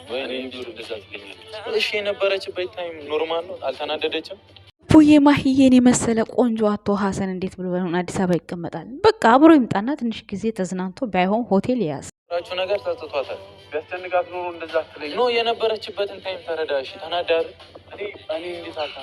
ወይኔ ቢሩ ደዛት ይገኛል። እሺ የነበረችበት ታይም ኖርማል ነው፣ አልተናደደችም። ቡዬ ማህዬን የመሰለ ቆንጆ አቶ ሀሰን እንዴት ብሎ አዲስ አበባ ይቀመጣል? በቃ አብሮ ይምጣና ትንሽ ጊዜ ተዝናንቶ ባይሆን ሆቴል ያዝ። ራችሁ ነገር ተጽቷታል። ቢያስጨንቃት ኖሮ እንደዛ አትለኝ ነው። የነበረችበትን ታይም ተረዳሽ። ተናዳሪ እኔ እንዴት አታ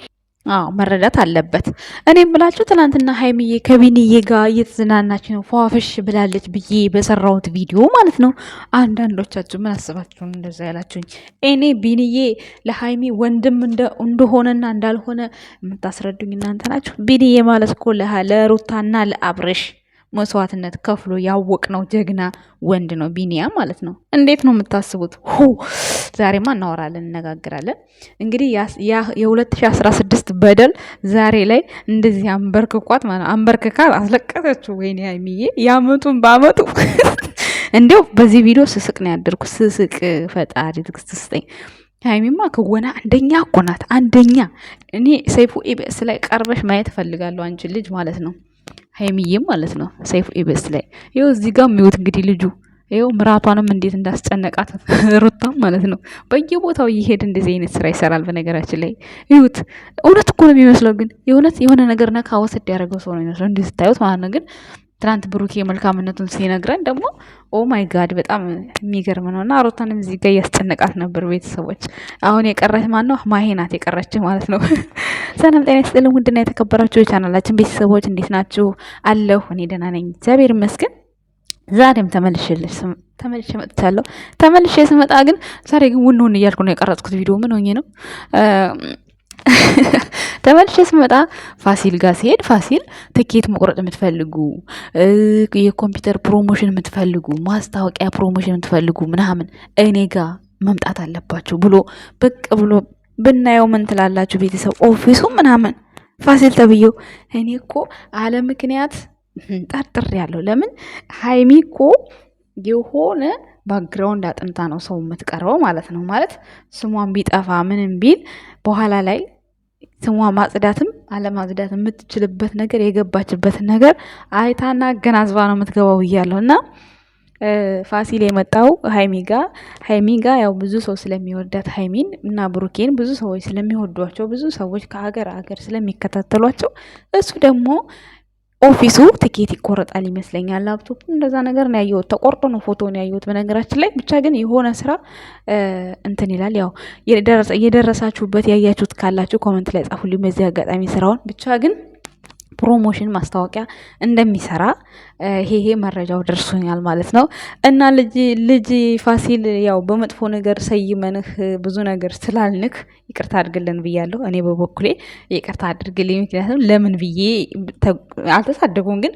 መረዳት አለበት። እኔ ብላችሁ ትናንትና ሀይሚዬ ከቢኒዬ ጋር እየተዝናናች ነው ፏፍሽ ብላለች ብዬ በሰራሁት ቪዲዮ ማለት ነው። አንዳንዶቻችሁ ምን አስባችሁ እንደዛ ያላችሁኝ? እኔ ቢኒዬ ለሀይሚ ወንድም እንደሆነና እንዳልሆነ የምታስረዱኝ እናንተ ናችሁ። ቢኒዬ ማለት እኮ ለሩታና ለአብረሽ መስዋዕትነት ከፍሎ ያወቅ ነው ጀግና ወንድ ነው ቢኒያም ማለት ነው። እንዴት ነው የምታስቡት? ዛሬማ እናወራለን፣ እነጋግራለን። እንግዲህ የ2016 በደል ዛሬ ላይ እንደዚህ አንበርክኳት ማለት አንበርክካ አስለቀሰችው። ወይኔ ሀይሚዬ ያመጡን ባመጡ እንዲያው በዚህ ቪዲዮ ስስቅ ነው ያደርኩ። ስስቅ ፈጣሪ ትዕግስት ስጠኝ። ሀይሚማ ክወና አንደኛ እኮ ናት፣ አንደኛ። እኔ ሰይፉ ኢቢኤስ ላይ ቀርበሽ ማየት እፈልጋለሁ አንቺ ልጅ ማለት ነው። ሀይሚዬም ማለት ነው ሰይፉ ኢቢኤስ ላይ ይኸው እዚህ ጋር የሚወት እንግዲህ ልጁ ይኸው ምራቷንም እንዴት እንዳስጨነቃት ሩታም ማለት ነው። በየቦታው እየሄድ እንደዚህ አይነት ስራ ይሰራል። በነገራችን ላይ ይሁት እውነት እኮ ነው የሚመስለው፣ ግን የሆነ ነገር ነካ ወሰድ ያደረገው ሰው ነው የሚመስለው እንዲህ ስታዩት ማለት ነው። ግን ትናንት ብሩኬ መልካምነቱን ሲነግረን ደግሞ ኦ ማይ ጋድ በጣም የሚገርም ነው። እና ሩታንም እዚህ ጋር እያስጨነቃት ነበር። ቤተሰቦች አሁን የቀረች ማን ነው? ማሄ ናት የቀረች ማለት ነው። ሰላም ጤና ይስጥልኝ ውድና የተከበራችሁ የቻናላችን ቤተሰቦች እንዴት ናችሁ? አለሁ እኔ ደህና ነኝ እግዚአብሔር ይመስገን። ዛሬም ተመልሼ መጥቻለሁ። ተመልሼ ስመጣ ግን ዛሬ ግን ውን እያልኩ ነው የቀረጽኩት ቪዲዮ። ምን ሆኜ ነው? ተመልሼ ስመጣ ፋሲል ጋር ሲሄድ ፋሲል ትኬት መቁረጥ የምትፈልጉ የኮምፒውተር ፕሮሞሽን የምትፈልጉ ማስታወቂያ ፕሮሞሽን የምትፈልጉ ምናምን እኔ ጋር መምጣት አለባችሁ ብሎ ብቅ ብሎ ብናየው ምን ትላላችሁ ቤተሰብ? ኦፊሱ ምናምን ፋሲል ተብዬው እኔ እኮ አለ ምክንያት ጠርጥር ያለው ለምን ሀይሚ እኮ የሆነ ባክግራውንድ አጥንታ ነው ሰው የምትቀርበው ማለት ነው። ማለት ስሟን ቢጠፋ ምንም ቢል በኋላ ላይ ስሟ ማጽዳትም አለማጽዳት የምትችልበት ነገር የገባችበትን ነገር አይታና አገናዝባ ነው የምትገባው ብያለሁ። እና ፋሲል የመጣው ሀይሚ ጋ ያው ብዙ ሰው ስለሚወዳት ሀይሚን እና ብሩኬን ብዙ ሰዎች ስለሚወዷቸው ብዙ ሰዎች ከሀገር ስለሚከታተሏቸው እሱ ደግሞ ኦፊሱ ትኬት ይቆረጣል ይመስለኛል። ላፕቶፕ እንደዛ ነገር ነው ያየሁት። ተቆርጦ ነው ፎቶውን ያየሁት በነገራችን ላይ። ብቻ ግን የሆነ ስራ እንትን ይላል። ያው የደረሳችሁበት ያያችሁት ካላችሁ ኮመንት ላይ ጻፉልኝ በዚህ አጋጣሚ ስራውን። ብቻ ግን ፕሮሞሽን ማስታወቂያ እንደሚሰራ ይሄ መረጃው ደርሶኛል ማለት ነው። እና ልጅ ፋሲል ያው በመጥፎ ነገር ሰይመንህ ብዙ ነገር ስላልንክ ይቅርታ አድርግልን ብያለሁ። እኔ በበኩሌ ይቅርታ አድርግልኝ። ምክንያቱም ለምን ብዬ አልተሳደጉም፣ ግን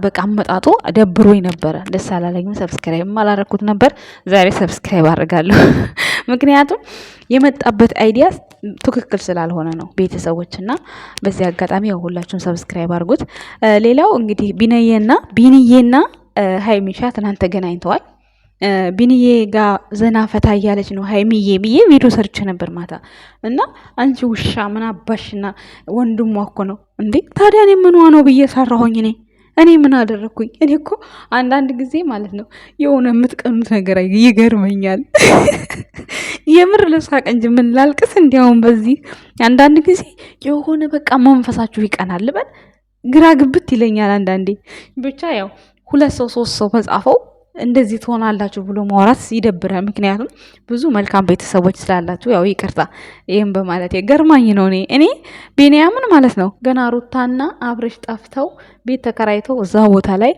በቃ አመጣጡ ደብሮኝ ነበረ። ደስ አላለኝም። ሰብስክራይብ አላረኩት ነበር። ዛሬ ሰብስክራይብ አድርጋለሁ። ምክንያቱም የመጣበት አይዲያ ትክክል ስላልሆነ ነው ቤተሰቦች። እና በዚህ አጋጣሚ ያው ሁላችሁም ሰብስክራይብ አድርጉት። ሌላው እንግዲህ ቢንዬና ሀይሚሻ ትናንት ተገናኝተዋል። ቢንዬ ጋር ዘና ፈታ እያለች ነው ሀይሚዬ ብዬ ቪዲዮ ሰርቼ ነበር ማታ። እና አንቺ ውሻ ምን አባሽና ወንድሟ እኮ ነው እንዴ ታዲያ እኔ ምንዋ ነው ብዬ ሰራሁኝ። እኔ ምን አደረግኩኝ? እኔ እኮ አንዳንድ ጊዜ ማለት ነው የሆነ የምትቀኑት ነገር ይገርመኛል። የምር ልሳቅ እንጂ ምን ላልቅስ? እንዲያውም በዚህ አንዳንድ ጊዜ የሆነ በቃ መንፈሳችሁ ይቀናል በል ግራ ግብት ይለኛል አንዳንዴ። ብቻ ያው 2 ሰው 3 ሰው መጻፈው እንደዚህ ትሆናላችሁ ብሎ ማውራት ይደብራል። ምክንያቱም ብዙ መልካም ቤተሰቦች ስላላችሁ ያው ይቅርታ ይሄን በማለት ገርማኝ ነው። እኔ ቢኒያምን ማለት ነው ገና ሩታና አብረሽ ጠፍተው ቤት ተከራይተው እዛ ቦታ ላይ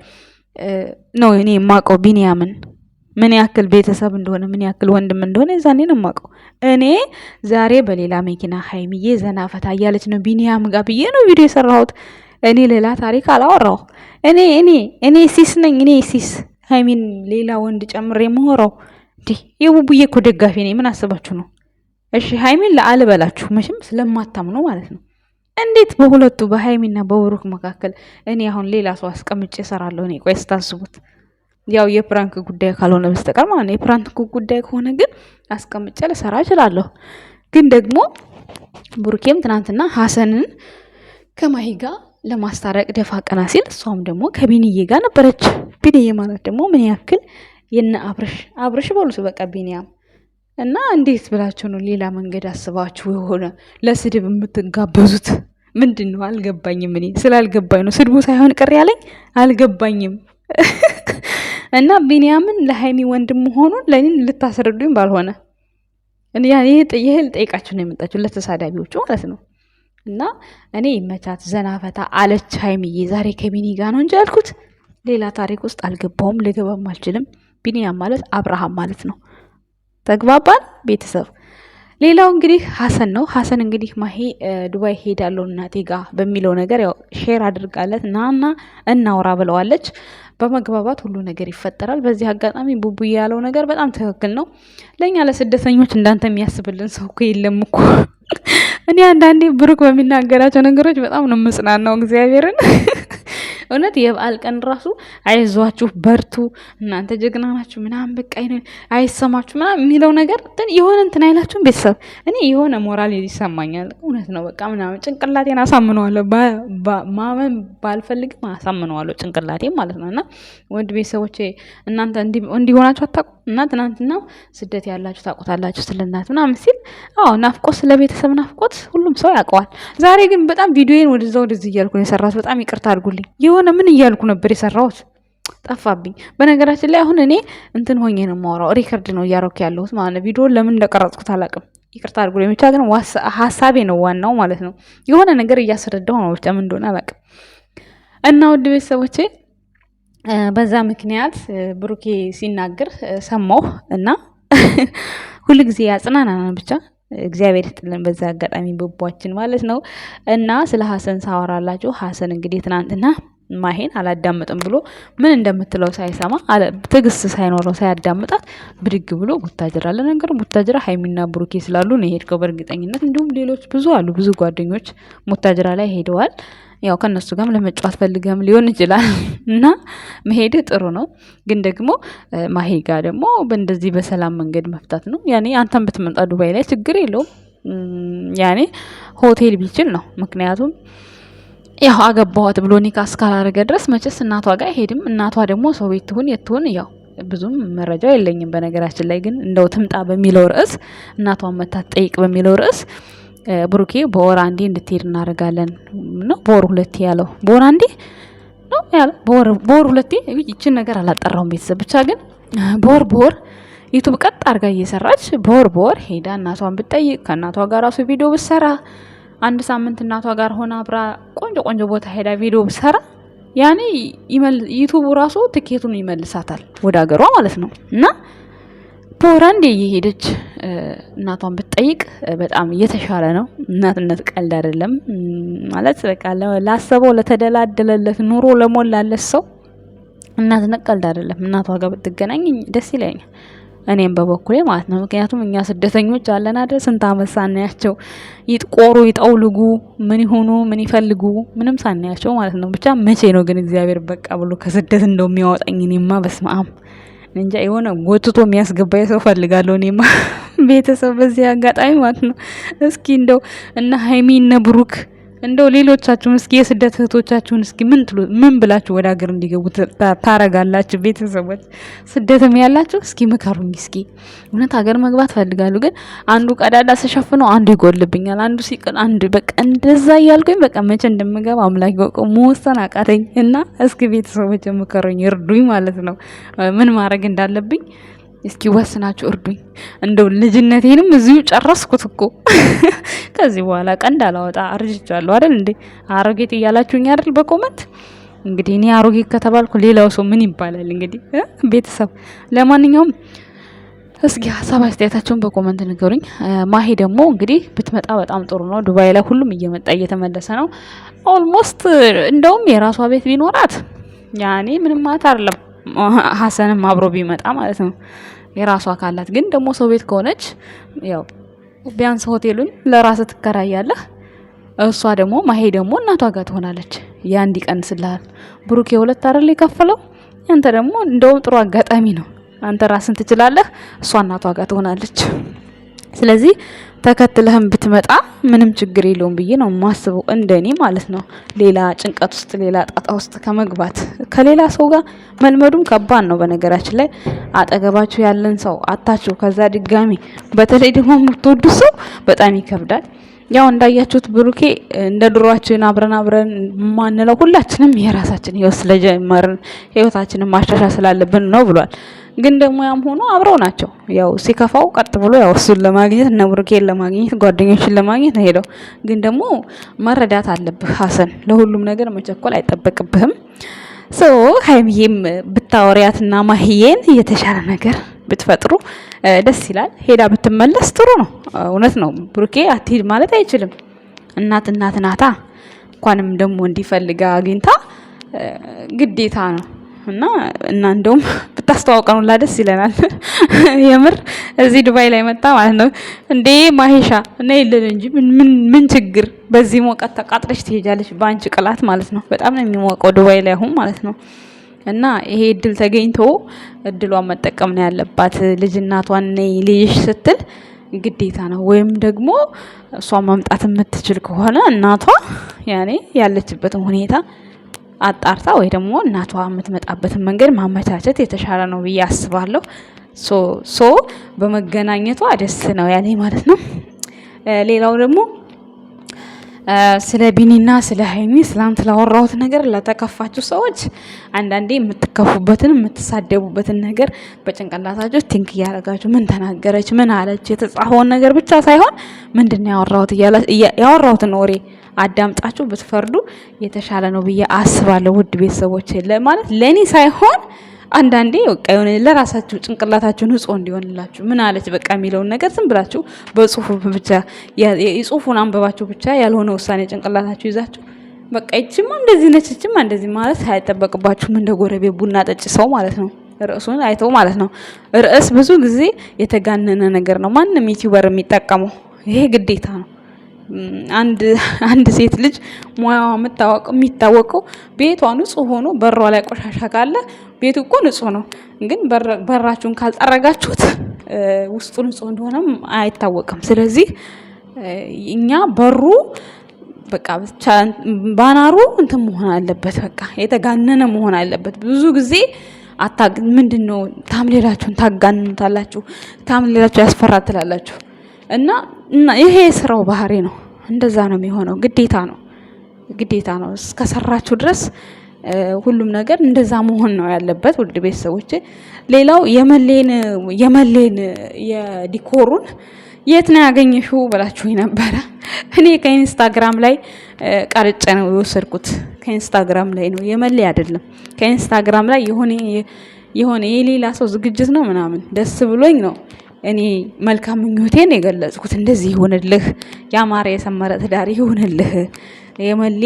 ነው እኔ የማውቀው ቢኒያምን ምን ያክል ቤተሰብ እንደሆነ ምን ያክል ወንድም እንደሆነ የዛኔ ነው የማውቀው። እኔ ዛሬ በሌላ መኪና ሀይሚዬ ዘና ፈታ እያለች ነው ቢኒያም ጋር ብዬ ነው ቪዲዮ የሰራሁት። እኔ ሌላ ታሪክ አላወራሁ። እኔ ሲስ ነኝ። እኔ ሲስ ሀይሚን ሌላ ወንድ ጨምሬ የምሆረው እንዲህ የቡቡዬ እኮ ደጋፊ ነኝ። ምን አስባችሁ ነው? እሺ ሀይሚን ለአልበላችሁ መቼም ስለማታምኑ ማለት ነው። እንዴት በሁለቱ በሀይሚና በብሩክ መካከል እኔ አሁን ሌላ ሰው አስቀምጬ እሰራለሁ? እኔ ቆይ ስታስቡት ያው የፕራንክ ጉዳይ ካልሆነ በስተቀር ማለት ነው። የፕራንክ ጉዳይ ከሆነ ግን አስቀምጬ ልሰራ እችላለሁ። ግን ደግሞ ብሩኬም ትናንትና ሀሰንን ከማሂ ጋር ለማስታረቅ ደፋ ቀና ሲል እሷም ደግሞ ከቢንዬ ጋር ነበረች። ቢንዬ ማለት ደግሞ ምን ያክል የነ አብርሽ በሉት በቃ ቢኒያም እና እንዴት ብላችሁ ነው ሌላ መንገድ አስባችሁ የሆነ ለስድብ የምትጋበዙት? ምንድን ነው አልገባኝም። እኔ ስላልገባኝ ነው ስድቡ ሳይሆን ቅር ያለኝ አልገባኝም። እና ቢንያምን ለሀይሚ ወንድም መሆኑን ለኔ ልታስረዱኝ ባልሆነ ይሄ ልጠይቃችሁ ነው የመጣችሁ ለተሳዳቢዎቹ ማለት ነው። እና እኔ ይመቻት ዘናፈታ አለች ሀይሚዬ። ዛሬ ከቢኒ ጋር ነው እንጂ ያልኩት ሌላ ታሪክ ውስጥ አልገባውም፣ ልገባም አልችልም። ቢንያም ማለት አብርሃም ማለት ነው። ተግባባን ቤተሰብ። ሌላው እንግዲህ ሀሰን ነው። ሀሰን እንግዲህ ማሄ ዱባይ ሄዳለሁ እናቴ ጋ በሚለው ነገር ያው ሼር አድርጋለት ናና እናውራ ብለዋለች። በመግባባት ሁሉ ነገር ይፈጠራል። በዚህ አጋጣሚ ቡቡ ያለው ነገር በጣም ትክክል ነው። ለእኛ ለስደተኞች እንዳንተ የሚያስብልን ሰው እኮ የለም እኮ። እኔ አንዳንዴ ብሩክ በሚናገራቸው ነገሮች በጣም ነው የምጽናናው እግዚአብሔርን። እውነት የበዓል ቀን ራሱ አይዟችሁ በርቱ እናንተ ጀግና ናችሁ ምናምን በቃ አይሰማችሁ ምናምን የሚለው ነገር የሆነ እንትን አይላችሁም ቤተሰብ? እኔ የሆነ ሞራል ይሰማኛል። እውነት ነው በቃ ምናምን ጭንቅላቴን አሳምነዋለሁ። ማመን ባልፈልግም አሳምነዋለሁ ጭንቅላቴን ማለት ነው። እና ወንድ ቤተሰቦቼ እናንተ እንዲሆናችሁ አታውቁም? እና ትናንትና ስደት ያላችሁ ታውቁታላችሁ ስለ እናት ምናምን ሲል ናፍቆት፣ ስለ ቤተሰብ ናፍቆት ሁሉም ሰው ያውቀዋል። ዛሬ ግን በጣም ቪዲዮዬን ወደዚህ እያልኩ ነው የሰራሁት። በጣም ይቅርታ አድርጉልኝ። የሆነ ምን እያልኩ ነበር የሰራሁት ጠፋብኝ። በነገራችን ላይ አሁን እኔ እንትን ሆኜ ነው የማወራው፣ ሪከርድ ነው እያረኩ ያለሁት ማለት ነው። ቪዲዮን ለምን እንደቀረጽኩት አላውቅም። ይቅርታ አድርጉልኝ። ብቻ ግን ሀሳቤ ነው ዋናው ማለት ነው። የሆነ ነገር እያስረዳሁ ነው፣ ብቻ ምን እንደሆነ አላውቅም። እና ውድ ቤተሰቦቼ በዛ ምክንያት ብሩኬ ሲናገር ሰማሁ እና ሁልጊዜ ያጽናናናን ብቻ እግዚአብሔር ይስጥልን። በዛ አጋጣሚ ብቧችን ማለት ነው። እና ስለ ሀሰን ሳወራላችሁ ሀሰን እንግዲህ ትናንትና ማሄን አላዳምጥም ብሎ ምን እንደምትለው ሳይሰማ ትዕግስት ሳይኖረው ሳያዳምጣት ብድግ ብሎ ቡታጅራ፣ ለነገሩ ቡታጅራ ሀይሚና ብሩኬ ስላሉ ነው የሄድከው በእርግጠኝነት። እንዲሁም ሌሎች ብዙ አሉ፣ ብዙ ጓደኞች ቡታጅራ ላይ ሄደዋል። ያው ከነሱ ጋርም ለመጫወት ፈልገም ሊሆን ይችላል እና መሄድ ጥሩ ነው። ግን ደግሞ ማሄ ጋር ደግሞ በእንደዚህ በሰላም መንገድ መፍታት ነው። ያኔ አንተን ብትመጣ ዱባይ ላይ ችግር የለውም። ያኔ ሆቴል ቢችል ነው። ምክንያቱም ያው አገባኋት ብሎ ኒካ እስካላረገ ድረስ መቼስ እናቷ ጋር አይሄድም። እናቷ ደግሞ ሰው ቤት ትሁን የትሁን ያው ብዙም መረጃው የለኝም በነገራችን ላይ። ግን እንደው ትምጣ በሚለው ርዕስ እናቷን መታ ትጠይቅ በሚለው ርዕስ ብሩኬ በወር አንዴ እንድትሄድ እናደርጋለን ነው። በወር ሁለቴ ያለው በወር አንዴ ነው ያለው። በወር ሁለቴ ይችን ነገር አላጠራውም ቤተሰብ። ብቻ ግን በወር ዩቱብ ቀጥ አድርጋ እየሰራች በወር ሄዳ እናቷን ብትጠይቅ ከእናቷ ጋር ራሱ ቪዲዮ ብትሰራ አንድ ሳምንት እናቷ ጋር ሆና አብራ ቆንጆ ቦታ ሄዳ ቪዲዮ ብትሰራ ያኔ ዩቱቡ ራሱ ትኬቱን ይመልሳታል ወደ ሀገሯ ማለት ነው። እና በወር አንዴ እየሄደች እናቷን ብትጠይቅ በጣም እየተሻለ ነው። እናትነት ቀልድ አይደለም ማለት በቃ ላሰበው ለተደላደለለት ኑሮ ለሞላለት ሰው እናትነት ቀልድ አይደለም። እናቷ ጋር ብትገናኝ ደስ ይለኛል፣ እኔም በበኩሌ ማለት ነው። ምክንያቱም እኛ ስደተኞች አለን አይደል ስንት አመት ሳናያቸው ይጥቆሩ ይጠውልጉ ምን ይሆኑ ምን ይፈልጉ ምንም ሳናያቸው ማለት ነው። ብቻ መቼ ነው ግን እግዚአብሔር በቃ ብሎ ከስደት እንደው የሚያወጣኝ? እኔማ በስመ አብ እንጃ የሆነ ጎትቶ የሚያስገባኝ ሰው ፈልጋለሁ እኔማ ቤተሰብ በዚህ አጋጣሚ ማለት ነው። እስኪ እንደው እነ ሀይሚ እነ ብሩክ እንደው ሌሎቻችሁን እስኪ የስደት እህቶቻችሁን እስኪ ምን ብላችሁ ወደ ሀገር እንዲገቡ ታረጋላችሁ? ቤተሰቦች ስደትም ያላችሁ እስኪ ምከሩኝ። እስኪ እውነት ሀገር መግባት ፈልጋሉ፣ ግን አንዱ ቀዳዳ ስሸፍነው አንዱ ይጎልብኛል፣ አንዱ ሲቀል አንዱ በቃ እንደዛ እያልኩኝ በቃ መቼ እንደምገባ አምላክ ይወቀው መወሰን አቃተኝ። እና እስኪ ቤተሰቦች ምከሩኝ፣ እርዱኝ ማለት ነው ምን ማድረግ እንዳለብኝ እስኪ ወስናችሁ እርዱኝ። እንደው ልጅነቴንም እዚሁ ጨረስኩት እኮ ከዚህ በኋላ ቀንድ አላወጣ አርጅቻለሁ አይደል እንዴ? አሮጌት እያላችሁኝ አይደል በኮመንት። እንግዲህ እኔ አሮጌት ከተባልኩ ሌላው ሰው ምን ይባላል እንግዲህ ቤተሰብ። ለማንኛውም እስኪ ሀሳብ አስተያየታችሁን በኮመንት ንገሩኝ። ማሄ ደግሞ እንግዲህ ብትመጣ በጣም ጥሩ ነው። ዱባይ ላይ ሁሉም እየመጣ እየተመለሰ ነው ኦልሞስት። እንደውም የራሷ ቤት ቢኖራት ያኔ ምንም ማለት አይደለም። ሀሰንም አብሮ ቢመጣ ማለት ነው የራሷ አካላት። ግን ደግሞ ሰው ቤት ከሆነች ያው ቢያንስ ሆቴሉን ለራስ ትከራያለህ። እሷ ደግሞ ማሄ ደግሞ እናቷ ጋር ትሆናለች። ያን ይቀንስልሃል። ብሩክ የሁለት አይደል የከፈለው? አንተ ደግሞ እንደውም ጥሩ አጋጣሚ ነው። አንተ ራስን ትችላለህ፣ እሷ እናቷ ጋር ትሆናለች። ስለዚህ ተከትለህም ብትመጣ ምንም ችግር የለውም ብዬ ነው የማስበው፣ እንደኔ ማለት ነው። ሌላ ጭንቀት ውስጥ ሌላ ጣጣ ውስጥ ከመግባት ከሌላ ሰው ጋር መልመዱም ከባድ ነው። በነገራችን ላይ አጠገባችሁ ያለን ሰው አታችሁ ከዛ ድጋሚ በተለይ ደግሞ የምትወዱ ሰው በጣም ይከብዳል። ያው እንዳያችሁት ብሩኬ እንደ ድሯችን አብረን ማንለው ሁላችንም የራሳችን ህይወት ስለጀመርን ህይወታችንን ማሻሻል ስላለብን ነው ብሏል። ግን ደግሞ ያም ሆኖ አብረው ናቸው። ያው ሲከፋው ቀጥ ብሎ ያው እሱን ለማግኘት እና ብሩኬን ለማግኘት ጓደኞችን ለማግኘት ነው ሄደው። ግን ደግሞ መረዳት አለብህ ሀሰን፣ ለሁሉም ነገር መቸኮል አይጠበቅብህም። ሶ ሀይሚዬም ብታወሪያትና ማህዬን የተሻለ ነገር ብትፈጥሩ ደስ ይላል። ሄዳ ብትመለስ ጥሩ ነው። እውነት ነው። ብሩኬ አትሂድ ማለት አይችልም። እናት ናታ። እንኳንም ደግሞ እንዲፈልጋ አግኝታ ግዴታ ነው እና እንደውም ብታስተዋውቀን ሁላ ደስ ይለናል። የምር እዚህ ዱባይ ላይ መጣ ማለት ነው እንዴ ማሄሻ እና ይልን እንጂ ምን ችግር በዚህ ሞቀት ተቃጥረሽ ትሄጃለሽ? በአንቺ ቅላት ማለት ነው። በጣም ነው የሚሞቀው ዱባይ ላይ አሁን ማለት ነው። እና ይሄ እድል ተገኝቶ እድሏን መጠቀም ነው ያለባት። ልጅ እናቷን ነይ ልይሽ ስትል ግዴታ ነው። ወይም ደግሞ እሷ መምጣት የምትችል ከሆነ እናቷ ያኔ ያለችበትን ሁኔታ አጣርታ ወይ ደግሞ እናቷ የምትመጣበትን መንገድ ማመቻቸት የተሻለ ነው ብዬ አስባለሁ። ሶ በመገናኘቷ ደስ ነው ያለኝ ማለት ነው። ሌላው ደግሞ ስለ ቢኒና ስለ ሀይሚ ስላንት ላወራሁት ነገር ለተከፋችሁ ሰዎች አንዳንዴ የምትከፉበትን የምትሳደቡበትን ነገር በጭንቅላታችሁ ቲንክ እያደረጋችሁ ምን ተናገረች ምን አለች የተጻፈውን ነገር ብቻ ሳይሆን ምንድነው ያወራሁትን ወሬ አዳምጣችሁ ብትፈርዱ የተሻለ ነው ብዬ አስባለሁ። ውድ ቤተሰቦች ማለት ለኔ ሳይሆን አንዳንዴ በቃ የሆነ ለራሳችሁ ጭንቅላታችሁ ንጹህ እንዲሆንላችሁ ምን አለች በቃ የሚለውን ነገር ዝም ብላችሁ በጽሁፍ ብቻ የጽሁፉን አንበባችሁ ብቻ ያልሆነ ውሳኔ ጭንቅላታችሁ ይዛችሁ በቃ እቺማ እንደዚህ ነች እቺማ እንደዚህ ማለት አይጠበቅባችሁም። እንደ ጎረቤት ቡና ጠጭ ሰው ማለት ነው። ርዕሱን አይተው ማለት ነው። ርዕስ ብዙ ጊዜ የተጋነነ ነገር ነው ማንም ዩቲዩበር የሚጠቀመው። ይሄ ግዴታ ነው። አንድ ሴት ልጅ ሙያዋ የሚታወቀው ቤቷ ንጹህ ሆኖ በሯ ላይ ቆሻሻ ካለ ቤቱ እኮ ንጹህ ነው፣ ግን በራችሁን ካልጠረጋችሁት ውስጡ ንጹህ እንደሆነም አይታወቅም። ስለዚህ እኛ በሩ በቃ ብቻ ባናሩ እንትን መሆን አለበት፣ በቃ የተጋነነ መሆን አለበት። ብዙ ጊዜ ምንድነው ታምሌላችሁን ታጋንኑታላችሁ፣ ታምሌላችሁ ያስፈራል ትላላችሁ እና ይሄ ስራው ባህሪ ነው። እንደዛ ነው የሚሆነው። ግዴታ ነው እስከሰራችሁ ድረስ ሁሉም ነገር እንደዛ መሆን ነው ያለበት። ውድ ቤተሰቦች ሌላው የመሌን የዲኮሩን የት ነው ያገኘሽው ብላችሁኝ ነበረ። እኔ ከኢንስታግራም ላይ ቀርጬ ነው የወሰድኩት። ከኢንስታግራም ላይ ነው የመሌ አይደለም። ከኢንስታግራም ላይ የሆነ የሌላ ሰው ዝግጅት ነው ምናምን ደስ ብሎኝ ነው እኔ መልካም ምኞቴን የገለጽኩት። እንደዚህ ይሁንልህ፣ ያማረ የሰመረ ትዳር ይሁንልህ፣ የመሌ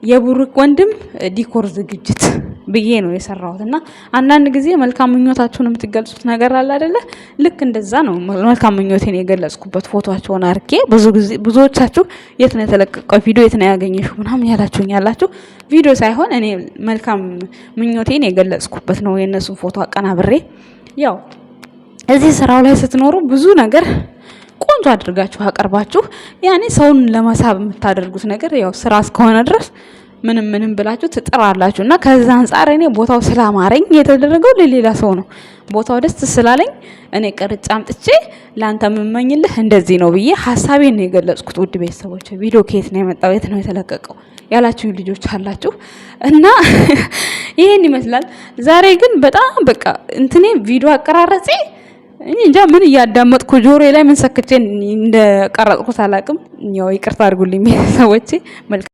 የቡሩክ ወንድም ዲኮር ዝግጅት ብዬ ነው የሰራሁት። እና አንዳንድ ጊዜ መልካም ምኞታችሁን የምትገልጹት ነገር አለ አይደለ? ልክ እንደዛ ነው መልካም ምኞቴን የገለጽኩበት ፎቶአቸውን አርጌ። ብዙዎቻችሁ የት ነው የተለቀቀው ቪዲዮ የት ነው ያገኘሽው ምናምን ያላችሁኝ ያላችሁ፣ ቪዲዮ ሳይሆን እኔ መልካም ምኞቴን የገለጽኩበት ነው የነሱን ፎቶ አቀናብሬ። ያው እዚህ ስራው ላይ ስትኖሩ ብዙ ነገር ቆንጆ አድርጋችሁ አቀርባችሁ ያኔ ሰውን ለመሳብ የምታደርጉት ነገር ያው ስራ እስከሆነ ድረስ ምንም ብላችሁ ትጥራላችሁ። እና ከዛ አንፃር እኔ ቦታው ስላማረኝ የተደረገው ለሌላ ሰው ነው። ቦታው ደስ ስላለኝ እኔ ቀርጬ አምጥቼ ላንተ የምመኝልህ እንደዚህ ነው ብዬ ሐሳቤን ነው የገለጽኩት። ውድ ቤተሰቦች ቪዲዮ ከየት ነው የመጣው የት ነው የተለቀቀው ያላችሁ ልጆች አላችሁ እና ይሄን ይመስላል። ዛሬ ግን በጣም በቃ እንትኔ ቪዲዮ አቀራረጼ እንጃ ምን እያዳመጥኩ ጆሮዬ ላይ ምን ሰክቼ እንደቀረጽኩት አላውቅም። ያው ይቅርታ አድርጉልኝ ቤተሰቦቼ። መልካም